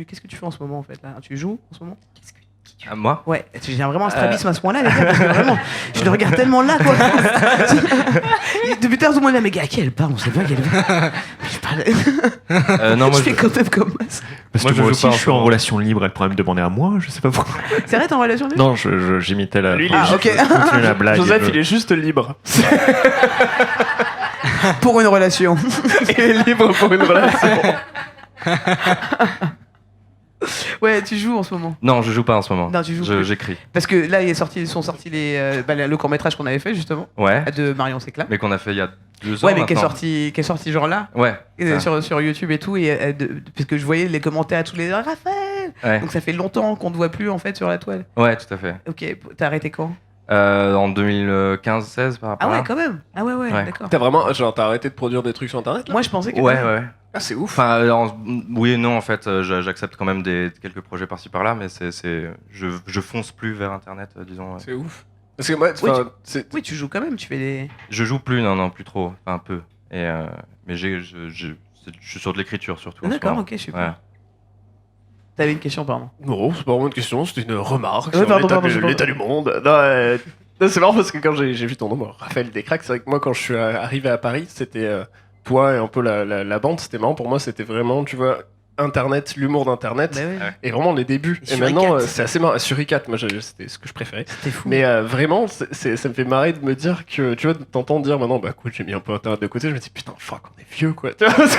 Qu'est-ce que tu fais en ce moment en fait là? Tu joues en ce moment? Moi? Ouais, j'ai vraiment un strabisme à ce point-là, les gars, parce que vraiment, je le regarde tellement là, quoi. Depuis tard, tout le monde est là, mais gars, à qui elle parle? On sait pas à qui elle parle. Je parle. Non, moi, je fais quand même comme ça. Parce Moi, que je moi joue aussi, pas je suis en relation libre, elle pourrait me demander à moi, je sais pas pourquoi. C'est vrai, t'es en relation libre? Non, j'imitais la... Lui, il est Ah, ok. Je continue la blague. Joseph, il est juste libre. Pour une relation. Il est libre pour une relation. Ouais, tu joues en ce moment. Non, je joue pas en ce moment. Non, tu joues plus. J'écris. Parce que là, sont sortis le court-métrage qu'on avait fait, justement, Ouais. de Marion Séclat. Mais qu'on a fait il y a 2 ans. Ouais, mais qui est maintenant. sorti genre là. Ouais. ça. Sur YouTube et tout, parce que je voyais les commentaires à tous les Raphaël. Ouais. Donc ça fait longtemps qu'on ne voit plus en fait sur la toile. Ouais, tout à fait. Ok, t'as arrêté quand? En 2015-16 par rapport Ah ouais, à... quand même. Ah ouais, Ouais. d'accord. T'as arrêté de produire des trucs sur internet là? Moi je pensais que. Ouais. Ah, c'est ouf. Enfin, oui et non, en fait, j'accepte quand même quelques projets par-ci par-là, mais je fonce plus vers Internet, disons. C'est ouf. Parce que moi, Oui, tu joues quand même, tu fais des. Je joue plus, non, plus trop, enfin, un peu. Et, mais je suis sur de l'écriture surtout. en ce D'accord, moment. ok, super. Ouais. T'avais une question, pardon. non, c'est pas vraiment une question, c'était une remarque Ouais, sur pardon, l'état du monde. Non, c'est marrant parce que quand j'ai vu ton nom, Raphaël Descraques, c'est vrai que moi, quand je suis arrivé à Paris, c'était toi et un peu la bande, c'était marrant pour moi, c'était vraiment, tu vois, Internet, l'humour d'Internet, Bah ouais. et vraiment les débuts. Et Sur maintenant, Icat. c'est assez marrant. Sur Icat, moi, c'était ce que je préférais. C'était fou. Mais vraiment, ça me fait marrer de me dire que, tu vois, t'entends dire maintenant, bah écoute, j'ai mis un peu Internet de côté, je me dis putain, fuck, on est vieux quoi. Tu vois, parce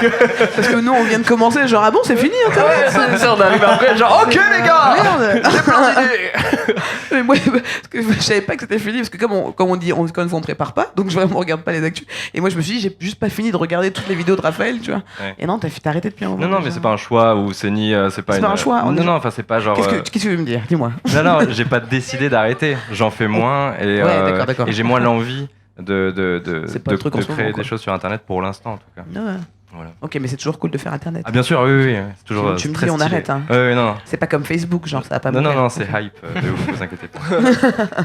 que nous on vient de commencer, genre ah bon, c'est fini Internet. ça, on arrive après, genre, ok les gars, Merde. j'ai plein d'idées. Mais moi, parce que je savais pas que c'était fini, parce que comme on dit, on prépare pas, donc je vraiment regarde pas les actus. Et moi je me suis dit, j'ai juste pas fini de regarder toutes les vidéos de Raphaël, tu vois. Ouais. Et non, t'as arrêté depuis un moment. Non, mais c'est pas un choix ou c'est ni. C'est pas un choix, on est Non, genre- enfin, c'est pas genre. Qu'est-ce que tu veux me dire? Dis-moi. Non, j'ai pas décidé d'arrêter. J'en fais moins et, Ouais, d'accord. et j'ai moins l'envie de C'est pas le truc en ce créer moment, des quoi. choses sur Internet pour l'instant en tout cas. Ouais. Voilà. Ok, mais c'est toujours cool de faire Internet. Ah bien sûr, oui, c'est toujours. Tu me très dis, on stylé. arrête, hein. Non. C'est pas comme Facebook, genre ça va pas Non, mourir. c'est hype, de ouf, vous inquiétez pas.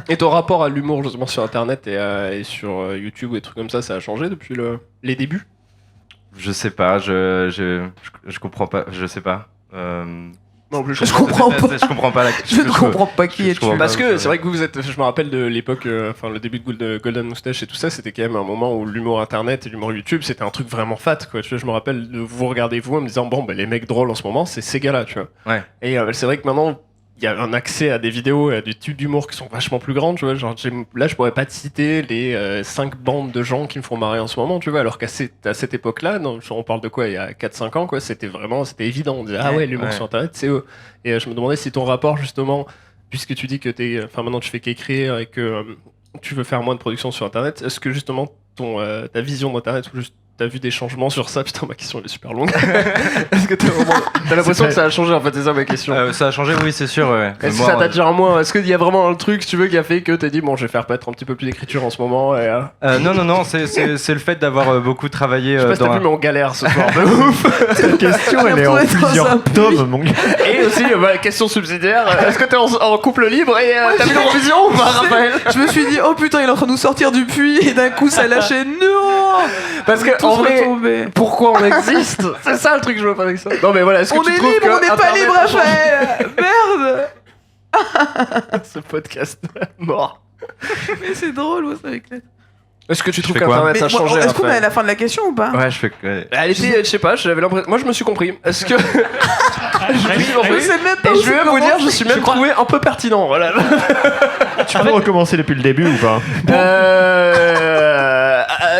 Et ton rapport à l'humour justement sur Internet et sur YouTube et des trucs comme ça a changé depuis les débuts? Je sais pas, je comprends pas, je sais pas. Non, plus Je comprends pas. Je comprends pas la Je ne comprends pas qui es-tu. comprends pas. Parce que c'est vrai que vous êtes, je me rappelle de l'époque, enfin le début de Golden Moustache et tout ça, c'était quand même un moment où l'humour internet et l'humour YouTube, c'était un truc vraiment fat, quoi. Tu vois, je me rappelle de vous regarder vous en me disant bon, bah, les mecs drôles en ce moment, c'est ces gars-là, tu vois. Ouais. Et c'est vrai que maintenant, il y a un accès à des vidéos, à des tubes d'humour qui sont vachement plus grandes, tu vois. Genre, là, je pourrais pas te citer les 5 bandes de gens qui me font marrer en ce moment, tu vois. Alors qu'à cette époque-là, on parle de quoi, il y a 4-5 ans, quoi, c'était évident. On disait, ah ouais, l'humour Ouais. sur Internet, c'est eux. Et je me demandais si ton rapport, justement, puisque tu dis que maintenant tu fais qu'écrire et que tu veux faire moins de production sur Internet, est-ce que justement ta vision d'Internet ou juste t'as vu des changements sur ça? Putain, ma question elle est super longue. Est-ce que t'as l'impression que ça a changé en fait? C'est ça ma question. Ça a changé, oui, c'est sûr. Ouais. Est-ce que Moi, ça t'a déjà moins? Est-ce qu'il y a vraiment un truc, tu veux, qui a fait que t'as dit bon, je vais faire peut-être un petit peu plus d'écriture en ce moment et, non, c'est le fait d'avoir beaucoup travaillé je sais pas si dans. t'as vu, mais on galère ce soir de ouf. Cette question, elle est en J'ai retrouvé dans un plusieurs puits. tomes, mon gars. Et aussi, question subsidiaire, est-ce que t'es en couple libre et t'as vu l'Eurovision ou pas, Raphaël? Je me suis dit, oh putain, il est en train de nous sortir du puits, et d'un coup ça lâchait. Non. Parce que Tous en vrai, retombés. pourquoi on existe? C'est ça le truc que je veux pas avec ça. Non mais voilà, est-ce que On tu est trouves libre, que on n'est pas Internet libre, a changé Raphaël. Merde. ce podcast mort? Mais c'est drôle, moi ça m'éclate. Est-ce que tu trouves fais quoi? qu'Internet Mais a changé? est-ce qu'on est à Raphaël la fin de la question ou pas? Ouais, je fais. Ouais. Elle était, je sais pas, j'avais l'impression. Moi je me suis compris. Est-ce que. je me suis Je compris. sais même pas Et où je vais c'est vous dire, commencé. je suis même trouvé un peu pertinent. Voilà. Tu peux recommencer depuis le début ou pas?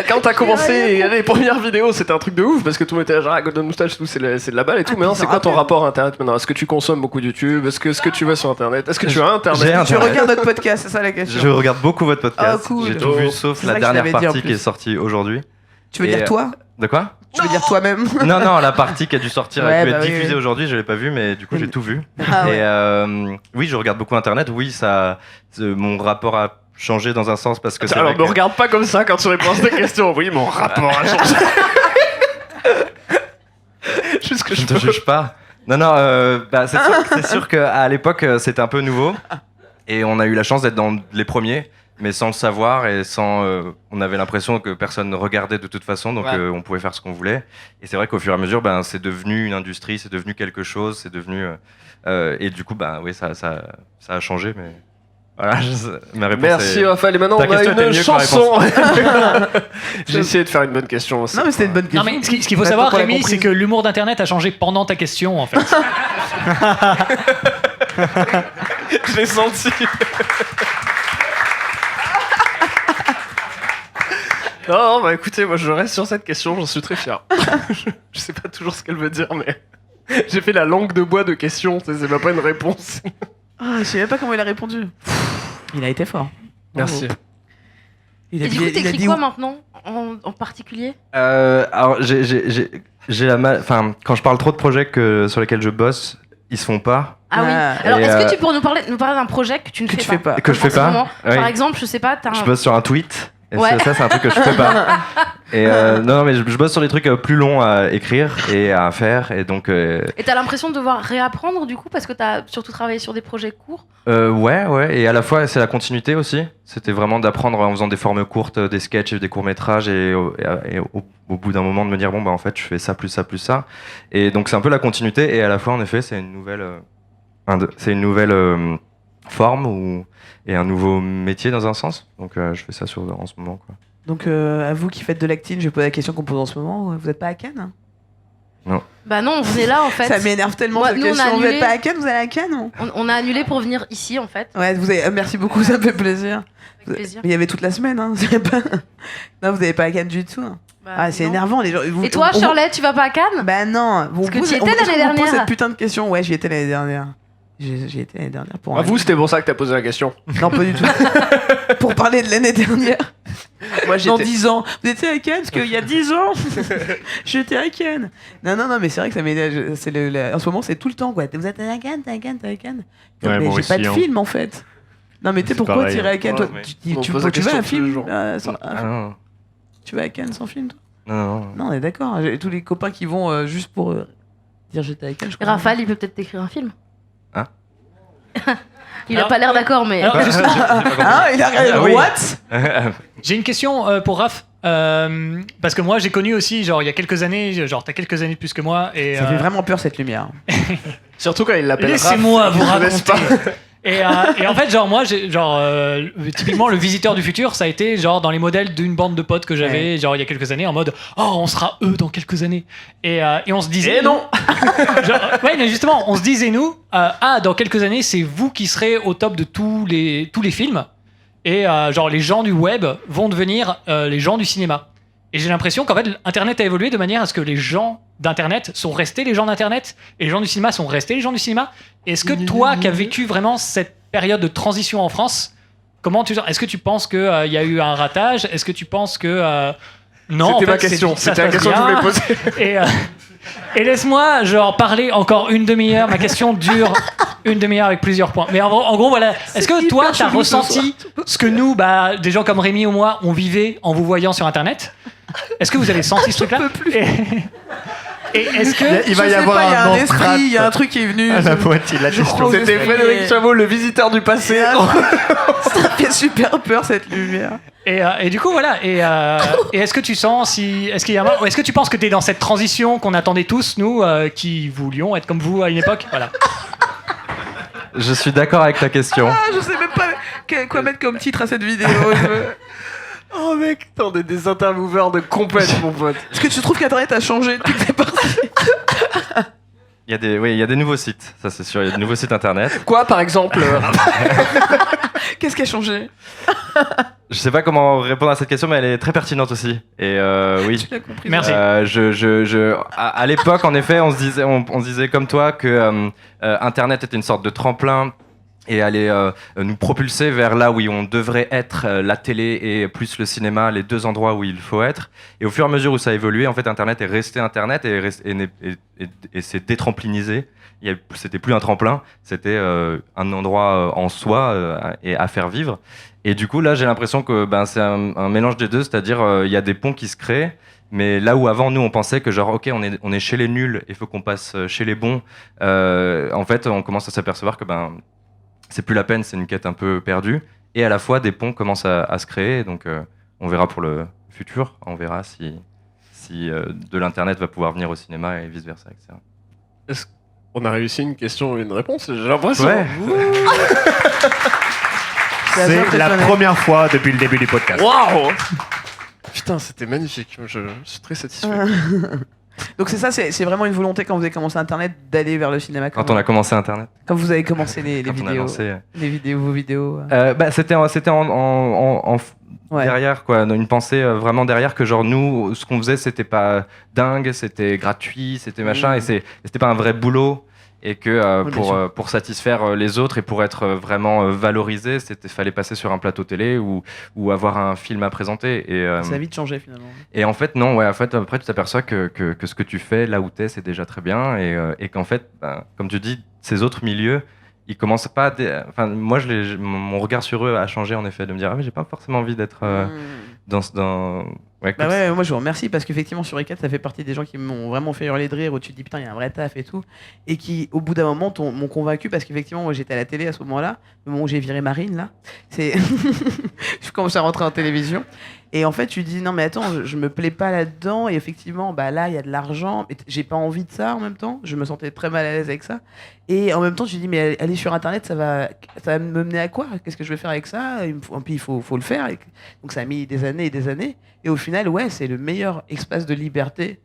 Quand t'as commencé les premières vidéos, c'était un truc de ouf parce que tout le monde était genre ah, Golden Moustache, tout, c'est de la balle et tout. Maintenant, c'est quoi ton rapport à Internet maintenant? Est-ce que tu consommes beaucoup de YouTube? Est-ce que tu vas sur Internet? Est-ce que tu as Internet? J'ai Tu regardes notre podcast, c'est ça la question. Je regarde beaucoup votre podcast. Ah, cool. J'ai tout vu sauf C'est la ça que je dernière l'avais dit en partie qui plus. est sortie aujourd'hui. Tu veux Et, dire toi? De quoi? Tu veux dire toi-même? Non, la partie qui a dû sortir, Ouais, qui va bah être oui, diffusée oui. aujourd'hui, je l'ai pas vue, mais du coup j'ai tout vu. Ah ouais. Et oui, je regarde beaucoup Internet. Oui, mon rapport a changé dans un sens parce que c'est Alors, vrai me que- regarde pas comme ça quand tu réponds à cette question. Oui, mon rapport a changé. Juste que je je ne te juge pas. Non, c'est sûr qu'à l'époque c'était un peu nouveau et on a eu la chance d'être dans les premiers. mais sans le savoir et sans. On avait l'impression que personne ne regardait de toute façon, donc Ouais. on pouvait faire ce qu'on voulait. Et c'est vrai qu'au fur et à mesure, c'est devenu une industrie, c'est devenu quelque chose, c'est devenu. Et du coup, oui, ça a changé, mais. Voilà, ma réponse Merci est... Raphaël. Et maintenant, Ta on a question était une mieux que ma chanson. J'ai essayé de faire une bonne question aussi. Non, mais c'était une bonne question. Non, mais ce qu'il faut Ouais, savoir, pour la Rémi, c'est comprise. que l'humour d'Internet a changé pendant ta question, en fait. Je l'ai senti. Non, bah écoutez, moi je reste sur cette question, j'en suis très fier. Je sais pas toujours ce qu'elle veut dire, mais j'ai fait la langue de bois de questions, c'est même pas une réponse. Ah, je sais même pas comment il a répondu. Il a été fort. Merci. Il a Et du dit- coup, il a t'écris dit quoi où- maintenant en particulier? Alors, j'ai la mal. Enfin, quand je parle trop de projets sur lesquels je bosse, ils se font pas. Ah oui. Ah, Alors, et, est-ce que tu pourrais nous parler d'un projet que tu ne Que tu fais fais pas pas. Que je en fais ce pas. moment Oui. Par exemple, je sais pas, t'as Je un... bosse sur un tweet. Et Ouais. ça, c'est un truc que je fais pas. Et non, mais je bosse sur des trucs plus longs à écrire et à faire. Et donc, Et t'as l'impression de devoir réapprendre du coup parce que t'as surtout travaillé sur des projets courts. ouais. Et à la fois, c'est la continuité aussi. C'était vraiment d'apprendre en faisant des formes courtes, des sketchs, des courts-métrages. Et au bout d'un moment, de me dire, bon, en fait, je fais ça, plus ça, plus ça. Et donc, c'est un peu la continuité. Et à la fois, en effet, c'est une nouvelle. Forme et un nouveau métier dans un sens. Donc je fais ça en ce moment. Quoi. Donc, à vous qui faites de l'acting, je vais poser la question qu'on pose en ce moment. Vous n'êtes pas à Cannes? Bah non, on est là en fait. Ça m'énerve tellement Moi, cette nous, on a question. Vous annulé. n'êtes pas à Cannes? Vous allez à Cannes ou... On a annulé pour venir ici en fait. Ouais, merci beaucoup, ça me fait plaisir. Avec plaisir. Mais il y avait toute la semaine, hein. c'est pas... Non, vous n'allez pas à Cannes du tout. Bah, Ah, c'est non. énervant, les gens. Et toi, Shirley, tu vas pas à Cannes? Bah non. Parce que tu y étais l'année dernière. cette putain de question. Ouais, j'y étais l'année dernière. J'y étais l'année dernière pour. À vous, c'était pour ça que t'as posé la question. Non, pas du tout. Pour parler de l'année dernière. Moi, Dans 10 ans. Vous étiez à Cannes? Parce qu'il y a 10 ans, j'étais à Cannes. Non, mais c'est vrai que ça m'énerve. En ce moment, c'est tout le temps, quoi. Vous êtes à Cannes, t'es à Cannes, t'es à Cannes. Ouais, mais moi j'ai pas aussi, de hein. film, en fait. Non, mais tu sais C'est pourquoi pareil. t'irais à Cannes? Toi, Ouais, On tu pose la tu veux un question tous les film jours. Non. Tu vas à Cannes sans film, toi? Non. Non, on est d'accord. J'ai tous les copains qui vont juste pour dire j'étais à Cannes. Je Et crois. Raphaël, il peut peut-être t'écrire un film. Hein? Il a Alors- pas l'air d'accord, mais. Alors, juste- Ah, il a regardé. Ah oui. What? j'ai une question pour Raph. Parce que moi, j'ai connu aussi, genre, il y a quelques années, genre, t'as quelques années de plus que moi. Et, Ça fait vraiment peur cette lumière. Surtout quand il l'appelle laissez-moi Raph, vous je laisse raconter. pas. Et en fait, genre, moi, typiquement, le visiteur du futur, ça a été, genre, dans les modèles d'une bande de potes que j'avais, genre, il y a quelques années, en mode, oh, on sera eux dans quelques années. Et on se disait. Et non. Ouais, mais justement, on se disait, nous, dans quelques années, c'est vous qui serez au top de tous les films. Et genre, les gens du web vont devenir les gens du cinéma. Et j'ai l'impression qu'en fait, Internet a évolué de manière à ce que les gens d'Internet sont restés les gens d'Internet et les gens du cinéma sont restés les gens du cinéma. Est-ce que toi, qui as vécu vraiment cette période de transition en France, est-ce que tu penses qu'il y a eu un ratage? Est-ce que tu penses que... non, C'était en ma fait, question. ça C'était la se passe question que je voulais bien. poser. Et laisse-moi genre parler encore une demi-heure. Ma question dure une demi-heure avec plusieurs points. Mais en gros, voilà. Est-ce que toi, hyper t'as chelou ce ressenti ce que nous, des gens comme Rémi ou moi, on vivait en vous voyant sur Internet? Est-ce que vous avez senti ce truc-là? Et est-ce que Il va Je y sais avoir pas, il y a un un esprit, entracte il y a un truc qui est venu. à la moitié de la Je question. crois que C'était c'est- Frédéric Chabot, le visiteur du passé. Ça fait super peur cette lumière. et du coup voilà. Et est-ce que tu sens est-ce qu'il y a ou est-ce que tu penses que t'es dans cette transition qu'on attendait tous nous qui voulions être comme vous à une époque? Voilà. Je suis d'accord avec ta question. Ah, je sais même pas quoi mettre comme titre à cette vidéo. Oh mec, t'en es des intervieweurs de compète, mon pote. Est-ce que tu trouves qu'Internet a changé toutes ces parties? Il y a des nouveaux sites, ça c'est sûr. Il y a de nouveaux sites internet. Quoi, par exemple Qu'est-ce qui a changé? Je sais pas comment répondre à cette question, mais elle est très pertinente aussi. Et oui. Tu l'as compris. Merci. À l'époque, en effet, on se disait comme toi que Internet était une sorte de tremplin et allait nous propulser vers là où on devrait être, la télé et plus le cinéma, les deux endroits où il faut être. Et au fur et à mesure où ça a évolué, en fait, Internet est resté Internet et s'est détramplinisé. C'était plus un tremplin, c'était un endroit en soi et à faire vivre. Et du coup, là, j'ai l'impression que c'est un mélange des deux, c'est-à-dire il y a des ponts qui se créent, mais là où avant, nous, on pensait que genre, ok, on est chez les nuls, il faut qu'on passe chez les bons, en fait, on commence à s'apercevoir que c'est plus la peine, c'est une quête un peu perdue. et à la fois des ponts commencent à se créer. Donc on verra pour le futur, on verra si de l'internet va pouvoir venir au cinéma et vice versa, etc. Est-ce qu'on a réussi une question et une réponse? J'ai l'impression. Ouais. C'est la première fois depuis le début du podcast. Waouh! Putain, c'était magnifique. Je suis très satisfait. Donc c'est ça, c'est vraiment une volonté quand vous avez commencé Internet d'aller vers le cinéma. Quand on a commencé Internet. Quand vous avez commencé les Quand on a vidéos, lancé, vos vidéos. c'était Ouais. derrière, quoi, une pensée vraiment derrière, que genre nous, ce qu'on faisait, c'était pas dingue, c'était gratuit, c'était machin, et c'était pas un vrai boulot, et que Oui, bien sûr. pour satisfaire les autres et pour être vraiment valorisé, fallait passer sur un plateau télé ou avoir un film à présenter. Et, Ça a vite changé finalement. et en fait, non, ouais, en fait, après, tu t'aperçois que ce que tu fais là où t'es, c'est déjà très bien, et qu'en fait, comme tu dis, ces autres milieux, ils commencent pas à enfin, moi, mon regard sur eux a changé, en effet, de me dire, ah, mais j'ai pas forcément envie d'être dans ouais, Bah comme ouais, moi je vous remercie parce qu'effectivement sur Recap ça fait partie des gens qui m'ont vraiment fait hurler de rire où tu te dis putain il y a un vrai taf et tout et qui au bout d'un moment m'ont convaincu parce qu'effectivement moi j'étais à la télé à ce moment-là, le moment où j'ai viré Marine là, c'est je commence à rentrer en télévision et en fait tu dis non mais attends je me plais pas là-dedans et effectivement bah là il y a de l'argent mais j'ai pas envie de ça en même temps, je me sentais très mal à l'aise avec ça et en même temps tu dis mais aller sur internet ça va me mener à quoi, qu'est-ce que je vais faire avec ça, puis il faut le faire et donc ça a mis des années et des années. Et au final, ouais, c'est le meilleur espace de liberté,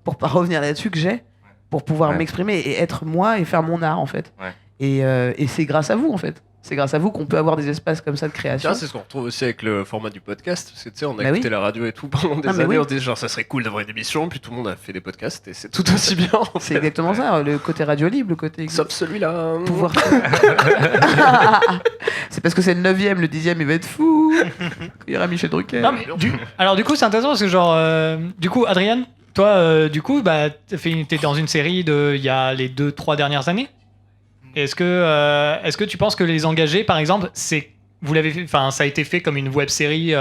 pour pas revenir là-dessus, que j'ai, pour pouvoir m'exprimer et être moi et faire mon art, en fait. Ouais. Et c'est grâce à vous, en fait. C'est grâce à vous qu'on peut avoir des espaces comme ça de création. Tiens, c'est ce qu'on retrouve aussi avec le format du podcast. Parce que tu sais, on a Bah écouté oui. la radio et tout pendant des Ah, mais années. oui. On se disait genre ça serait cool d'avoir une émission. Puis tout le monde a fait des podcasts et c'est tout aussi bien. En C'est fait. exactement ça, le côté radio libre, le côté Sauf celui-là. pouvoir. C'est parce que c'est le 9e, le 10e, il va être fou. Il y aura Michel Drucker. Non, mais alors du coup c'est intéressant parce que genre du coup Adrien, toi du coup bah t'es dans une série il y a les 2-3 dernières années. Est-ce que tu penses que les engagés par exemple vous l'avez fait, enfin ça a été fait comme une web série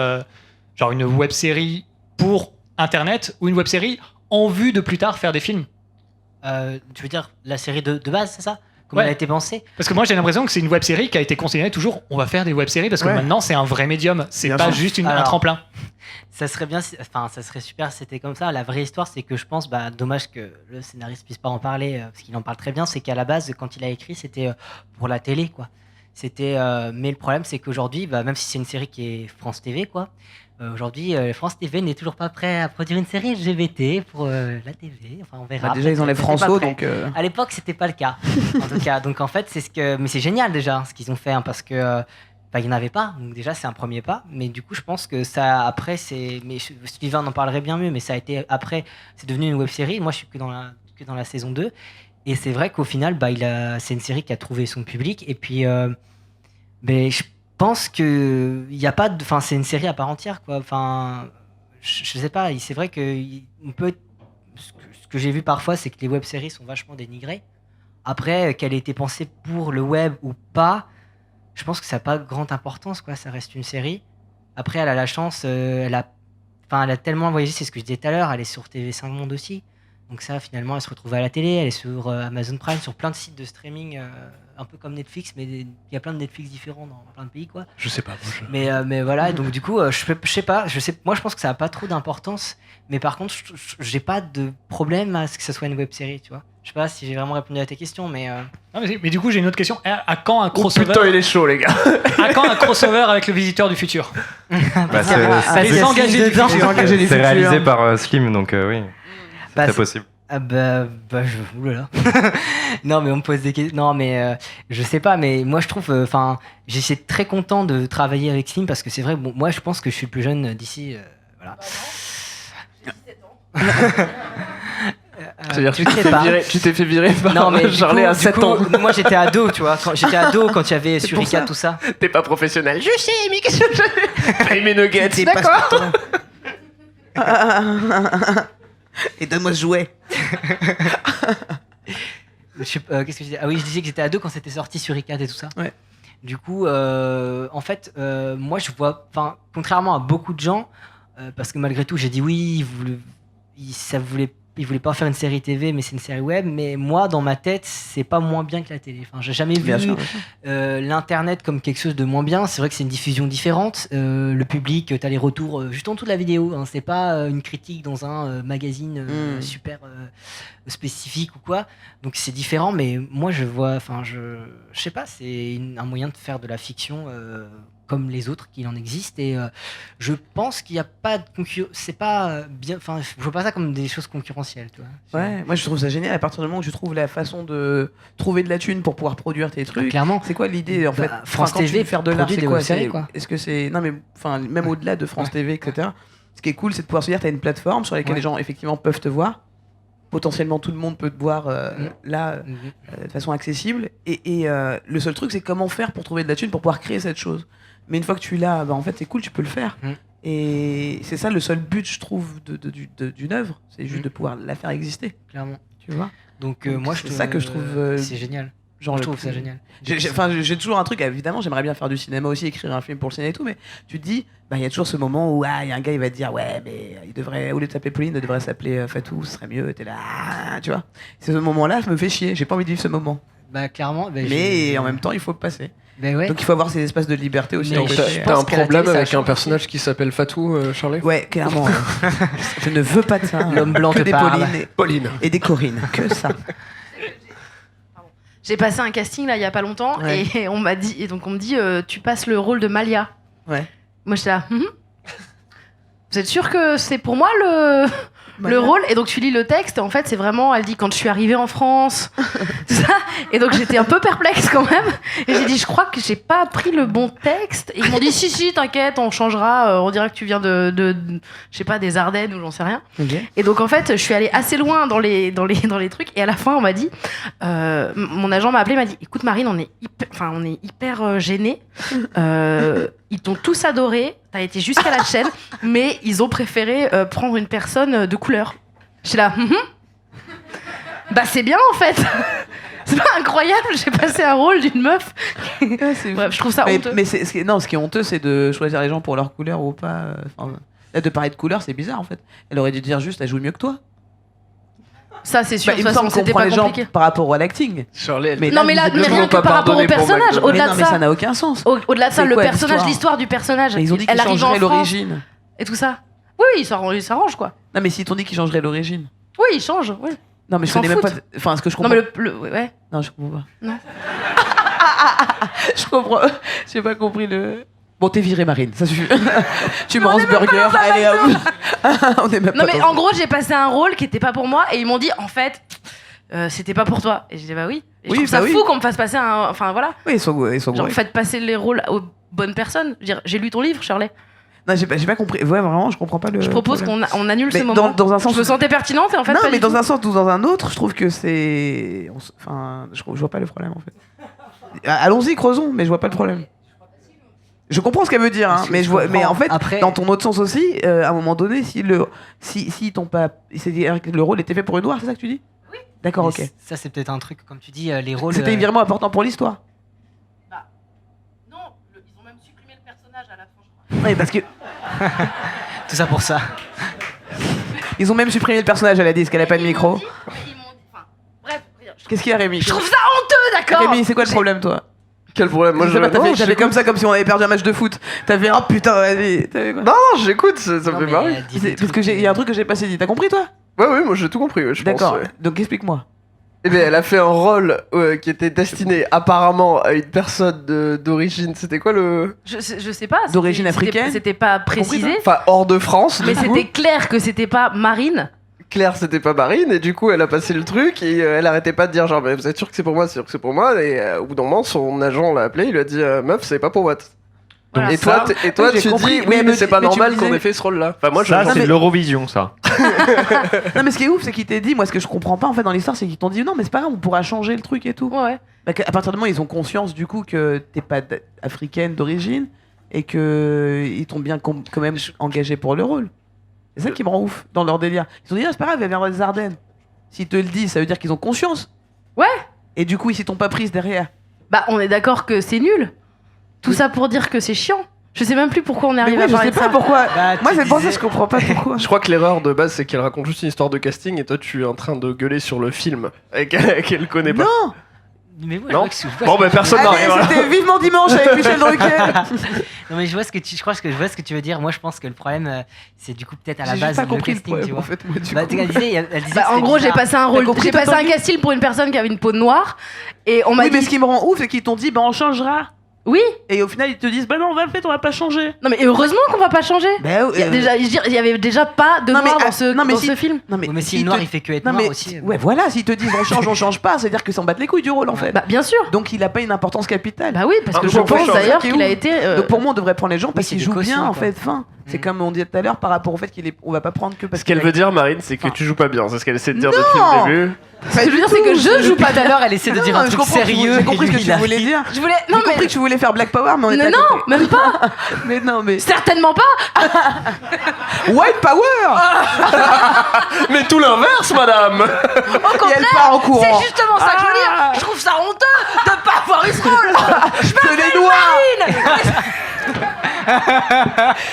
genre une web série pour internet ou une web série en vue de plus tard faire des films? Tu veux dire la série de base, c'est ça? Comment Ouais. elle a été pensée? Parce que moi j'ai l'impression que c'est une web série qui a été considérée toujours on va faire des web séries parce que Ouais. maintenant c'est un vrai médium, c'est Bien pas sûr. juste un Alors, tremplin. Ça serait bien, enfin ça serait super si c'était comme ça. La vraie histoire, c'est que je pense, dommage que le scénariste puisse pas en parler parce qu'il en parle très bien. C'est qu'à la base, quand il a écrit, c'était pour la télé, quoi. C'était, mais le problème, c'est qu'aujourd'hui, même si c'est une série qui est France TV, quoi. Aujourd'hui, France TV n'est toujours pas prêt à produire une série LGBT pour la TV. Enfin, on verra. Bah, déjà, ils Peut-être enlèvent que c'était pas François, prêt. donc. À l'époque, c'était pas le cas. En tout cas, donc en fait, c'est ce que. Mais c'est génial déjà ce qu'ils ont fait, parce que il n'y en avait pas. Donc déjà, c'est un premier pas. Mais du coup, je pense que ça, après, c'est. Mais Sylvain en parlerait bien mieux. Mais ça a été après, c'est devenu une web série. Moi, je suis que dans la saison 2. Et c'est vrai qu'au final, c'est une série qui a trouvé son public. Et puis, mais je pense que il y a pas de. Enfin, c'est une série à part entière, quoi. Enfin, je sais pas. C'est vrai que on peut. Ce que j'ai vu parfois, c'est que les web-séries sont vachement dénigrées. Après, qu'elle ait été pensée pour le web ou pas, je pense que ça n'a pas grande importance, quoi. Ça reste une série. Après, elle a la chance, elle a tellement voyagé, c'est ce que je disais tout à l'heure, elle est sur TV5 Monde aussi. Donc ça, finalement, elle se retrouve à la télé, elle est sur Amazon Prime, sur plein de sites de streaming, un peu comme Netflix, mais il y a plein de Netflix différents dans plein de pays, quoi. Je sais pas. Mais voilà, donc du coup, je sais pas, moi je pense que ça n'a pas trop d'importance, mais par contre, j'ai pas de problème à ce que ça soit une web série, tu vois. Je sais pas si j'ai vraiment répondu à tes questions, mais. Non, mais du coup j'ai une autre question. À quand un crossover? Putain, il est chaud, les gars. À quand un crossover avec le Visiteur du futur? Les engagés du J'ai engagé les c'est futurs. réalisé par Slim, donc oui, Bah, c'est possible. Oulala. Non, mais on me pose des questions. Non, mais je sais pas, mais moi je trouve. Enfin, j'étais très content de travailler avec Slim parce que c'est vrai, bon, moi je pense que je suis le plus jeune d'ici. Voilà. C'est-à-dire tu sais pas. tu t'es fait virer par Non, mais du Charlie coup- à du 7 coup, ans. moi j'étais ado, tu vois. J'étais ado quand il y avait pour Surika, ça. tout ça. T'es pas professionnel. Je sais, mais qu'est-ce que je fais? Mes nuggets, T'es d'accord. pas Et donne-moi ce jouet. Qu'est-ce que je disais? Ah oui, je disais que j'étais ado quand c'était sorti sur Icad et tout ça. Ouais. Du coup, en fait, moi je vois, contrairement à beaucoup de gens, parce que malgré tout j'ai dit oui, ça voulait ils voulaient pas faire une série TV, mais c'est une série web. Mais moi, dans ma tête, c'est pas moins bien que la télé. Enfin, j'ai jamais vu Bien sûr. l'internet comme quelque chose de moins bien. C'est vrai que c'est une diffusion différente. Le public, t'as les retours juste en dessous de la vidéo. Hein. C'est pas une critique dans un magazine super spécifique ou quoi. Donc c'est différent. Mais moi, je vois. Enfin, je sais pas. C'est un moyen de faire de la fiction. Comme les autres qu'il en existe et je pense qu'il n'y a pas de concurrence, c'est pas bien, enfin je vois pas ça comme des choses concurrentielles, tu vois. Ouais, moi je trouve ça génial à partir du moment où tu trouves la façon de trouver de la thune pour pouvoir produire tes trucs. Clairement. C'est quoi l'idée en fait France quand tu TV veux faire de l'art, produit c'est des quoi, web-séries, quoi. Est-ce que c'est non mais enfin même au-delà de France TV etc. Ce qui est cool c'est de pouvoir se dire t'as une plateforme sur laquelle les gens effectivement peuvent te voir. Potentiellement tout le monde peut te voir là de façon accessible et le seul truc c'est comment faire pour trouver de la thune pour pouvoir créer cette chose. Mais une fois que tu l'as, bah en fait c'est cool, tu peux le faire. Et c'est ça le seul but, je trouve, d'une œuvre, c'est juste de pouvoir la faire exister. Clairement. Tu vois. Donc moi c'est ça que je trouve. c'est génial. Genre Je trouve ça génial. J'ai toujours un truc, évidemment, j'aimerais bien faire du cinéma aussi, écrire un film pour le cinéma et tout, mais tu te dis, bah il y a toujours ce moment où il y a un gars, il va te dire, ouais, mais il devrait, au lieu de s'appeler Pauline, il devrait s'appeler Fatou, ce serait mieux, t'es là, tu vois. C'est ce moment-là, ça me fait chier, j'ai pas envie de vivre ce moment. Bah clairement. Bah, mais en même temps, il faut le passer. Bah, ouais. Donc il faut avoir ces espaces de liberté aussi. Mais T'as un qu'à la problème télé, ça avec un change personnage qui s'appelle Fatou, Charlie? Ouais, clairement. Je ne veux pas de ça. L'homme blanc que te des parle. Pauline. et des Corinne, que ça. J'ai passé un casting là il y a pas longtemps Ouais. et on m'a dit et donc on me dit tu passes le rôle de Malia. Ouais. Moi j'étais là. Vous êtes sûr que c'est pour moi le rôle? Et donc tu lis le texte et en fait c'est vraiment, elle dit quand je suis arrivée en France, tout ça. Et donc j'étais un peu perplexe quand même. Et j'ai dit je crois que j'ai pas pris le bon texte. Et ils m'ont dit si t'inquiète on changera, on dirait que tu viens de je sais pas des Ardennes ou j'en sais rien. Okay. Et donc en fait je suis allée assez loin dans les trucs et à la fin on m'a dit mon agent m'a appelé, m'a dit écoute Marine on est hyper gênés. Ils t'ont tous adoré, t'as été jusqu'à la chaîne, mais ils ont préféré prendre une personne de couleur. J'étais là, bah c'est bien en fait. C'est pas incroyable, j'ai passé un rôle d'une meuf. Bref, je trouve ça honteux. Mais ce qui est honteux, c'est de choisir les gens pour leur couleur ou pas. Là, de parler de couleur, c'est bizarre en fait. Elle aurait dû dire juste, elle joue mieux que toi. Ça c'est sûr, Bah, de il toute me façon semble qu'on c'était prend pas les gens compliqué. par rapport à l'acting. Charlie, elle Mais Non mais là, mais rien que par rapport au personnage, au-delà non, de mais ça ça. n'a aucun sens. Au-delà de ça, C'est le quoi, personnage, l'histoire du personnage. Mais ils ont dit elle qu'ils arrive en changeraient France l'origine. et tout ça. Oui, ils s'arrangent quoi. Non, mais si t'ont dit qu'ils changeraient l'origine. Oui, ils changent, oui. Non, mais je S'en connais même pas. foutent. Enfin, ce que je Non comprends. mais ouais. Non, je comprends pas. Non. Je comprends. J'ai pas compris le. Bon, t'es viré, Marine, ça suffit. Tu manges burger, allez hop. On est même Non pas mais dans- en gros, j'ai passé un rôle qui était pas pour moi et ils m'ont dit en fait c'était pas pour toi. Et j'ai dit bah oui. Et je Oui, trouve ça bah oui. fou qu'on me fasse passer un enfin voilà. Oui, ils sont Genre gros. faites passer les rôles aux bonnes personnes. Je veux dire, j'ai lu ton livre, Shirley. Non, j'ai pas compris. Ouais, vraiment, je comprends pas le. Je propose problème. qu'on annule Mais ce moment. dans un sens. Je me sentais pertinente et en fait non, pas mais du dans tout. un sens ou dans un autre, je trouve que c'est. Enfin, je vois pas le problème en fait. Allons-y, creusons, mais je vois pas le problème. Je comprends ce qu'elle veut dire, hein, mais mais en fait, Après- dans ton autre sens aussi, à un moment donné, si ils t'ont pas, c'est-à-dire que le rôle était fait pour une noire, c'est ça que tu dis? Oui. D'accord, ok. Mais ça c'est peut-être un truc comme tu dis les rôles. C'était évidemment important pour l'histoire. Non, ils ont même supprimé le personnage à la fin, je crois. Oui, parce que Tout ça pour ça. ils ont même supprimé le personnage à la disque, elle a pas de micro. Bref, Qu'est-ce qu'il y a, Rémi? je trouve ça honteux, d'accord. Rémi, c'est quoi le problème, toi? Quel problème? Moi, Je sais pas, t'as non, fait j'écoute. comme ça, comme si on avait perdu un match de foot. T'as fait, oh putain, vas-y. T'as fait quoi? Non, j'écoute, ça me Non, fait mais marrer. elle dit des Parce que trucs, il y a un truc que j'ai pas saisi. T'as compris, toi? Ouais, moi j'ai tout compris, ouais, je pense. D'accord. Ouais. Donc explique-moi. Eh bien, elle a fait un rôle qui était destiné apparemment à une personne d'origine. C'était quoi le. Je sais pas. D'origine c'était- africaine. C'était pas précisé. Enfin, hors de France, Mais du coup. c'était clair que c'était pas Marine. Claire, c'était pas Marine, et du coup, elle a passé le truc, et elle arrêtait pas de dire genre, mais vous êtes sûr que c'est pour moi, c'est sûr que c'est pour moi, et au bout d'un moment, son agent l'a appelé, il lui a dit, meuf, c'est pas pour moi. Voilà. Et toi, oui, j'ai tu compris, dis, mais oui, mais c'est pas mais tu normal me qu'on disais- ait fait ce rôle-là. Enfin, moi, Ça, Non, c'est mais- l'Eurovision, ça. Non, mais ce qui est ouf, c'est qu'ils t'aient dit, moi, ce que je comprends pas en fait dans l'histoire, c'est qu'ils t'ont dit, non, mais c'est pas grave, on pourra changer le truc et tout. Ouais. Bah, à partir du moment où ils ont conscience du coup que t'es pas africaine d'origine et que ils t'ont bien quand même engagé pour le rôle. C'est ça qui me rend ouf dans leur délire. Ils ont dit, ah, c'est pas grave, elle viendra des Ardennes. S'ils te le disent, ça veut dire qu'ils ont conscience. Ouais. Et du coup, ils s'y t'ont pas prise derrière. Bah, on est d'accord que c'est nul. Tout Oui. ça pour dire que c'est chiant. Je sais même plus pourquoi on est Mais arrivé ouais, à je parler sais de pas ça. pourquoi. Bah, Moi, tu c'est pour ça disais- que je comprends pas pourquoi. Je crois que l'erreur de base, c'est qu'elle raconte juste une histoire de casting et toi, tu es en train de gueuler sur le film et qu'elle connaît pas. Non. Mais moi, je Non. vois que c'est- Bon, bah personne n'a rien. Allez, c'était Vivement Dimanche avec Michel Drucker. Non mais je vois ce que tu veux dire. Moi je pense que le problème c'est du coup peut-être à la J'ai base juste pas le compris le casting, tu problème, vois. en fait, moi, du Bah, coup. elle disait Bah, que en c'était gros, j'ai bizarre. passé un rôle, compris, j'ai t'as passé un entendu casting pour une personne qui avait une peau noire et on m'a Oui, mais dit ce qui me rend ouf, c'est qu'ils t'ont dit, bah on changera. oui. Et au final, ils te disent, bah non, on va pas changer. Non mais heureusement qu'on va pas changer. Bah, Il y a déjà, je veux dire, il y avait déjà pas de Non, mais, noir ah, dans ce non, mais dans si- ce film. Non, Ouais, mais si le ils noir te- il fait que être Non, noir mais aussi. ouais, voilà, s'ils te disent on change pas, c'est-à-dire que ça en bat les couilles du rôle en fait. Bah bien sûr. Donc il a pas une importance capitale. Bah oui, parce que Ah, je donc, pense faut d'ailleurs changer. qu'il a été. Donc pour moi, on devrait prendre les gens parce c'est qu'ils des jouent cautions, bien en quoi. fait. Fin. C'est Mm. comme on disait tout à l'heure par rapport au fait on va pas prendre que parce Ce qu'elle qu'il a- veut dire, Marine, c'est que Enfin. tu joues pas bien. C'est ce qu'elle essaie de dire Non. depuis le début. Ce que je veux dire, c'est que je joue pas Tout à l'heure elle essaie de dire Non, un je truc comprends que tu- sérieux. J'ai compris et ce que lui, tu il a voulais ri. dire. Je voulais. J'ai Non compris mais. que tu voulais faire Black Power, mais on était à Non, côté. même pas. Mais non, mais Certainement pas. White Power. Mais tout l'inverse, madame. Au Et contraire. elle part en courant. C'est justement ça que je veux dire. Ah. Je trouve ça honteux de pas avoir eu ce rôle. C'est les noirs.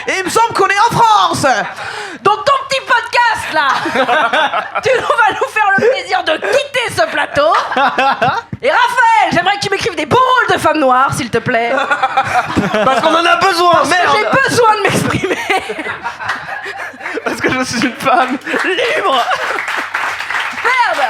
Et il me semble qu'on est en France. Donc ton petit podcast là, tu vas nous faire le plaisir de quitter ce plateau. Et Raphaël, j'aimerais que tu m'écrives des beaux rôles de femmes noires, s'il te plaît. Parce qu'on en a besoin, Parce que merde. j'ai besoin de m'exprimer. Parce que je suis une femme libre. Merde.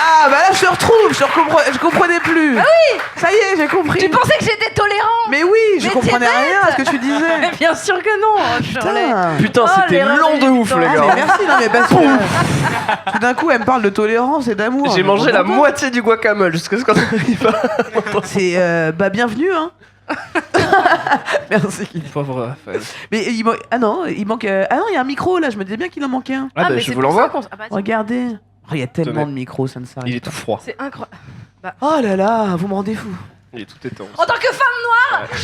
Ah bah là je te retrouve, je comprenais plus. Ah oui. Ça y est, j'ai compris. Tu pensais que j'étais tolérant. Mais oui, je Mais comprenais t'es rien à ce bête. que tu disais. Mais bien sûr que non, Shirley. Putain. Putain, Oh, c'était l'erreur long de ouf, du les Ah, gars. mais merci, non mais parce que tout d'un coup elle me parle de tolérance et d'amour. J'ai Mais mangé la pourquoi moitié du guacamole jusqu'à ce qu'on arrive à... C'est bah bienvenue hein. Merci. Pauvre Raphaël. Mais il manque ah non, il manque ah non, il y a un micro là, je me disais bien qu'il en manquait un. Ah, bah, mais je c'est vous pour l'envoie. ça qu'on- ah bah, tiens. Regardez. Oh, il y a tellement Tenez. de micros, ça ne s'arrête Il est pas. tout froid. C'est incroyable. Oh là là, vous me rendez fou. Il est tout étanche. En tant que femme noire, je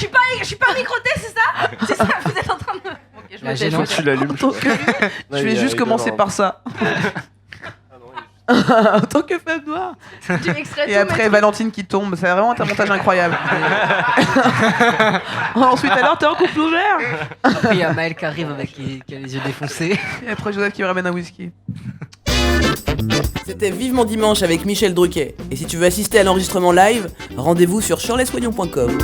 suis pas microtée, c'est ça? C'est ça, vous êtes en train de... Ok, je La me tais, gênante. je me Tu l'allumes. Donc, je vais juste commencer par ça. En tant que femme noire. tais. Tu extrais Et tout, après mais- Valentine qui tombe, c'est vraiment un montage incroyable. Ensuite alors t'es en couple ouvert. Après il y a Maël qui arrive avec qui a les yeux défoncés. Et après Joseph qui me ramène un whisky. C'était Vivement Dimanche avec Michel Drucker. Et si tu veux assister à l'enregistrement live, rendez-vous sur shirleysoignon.com.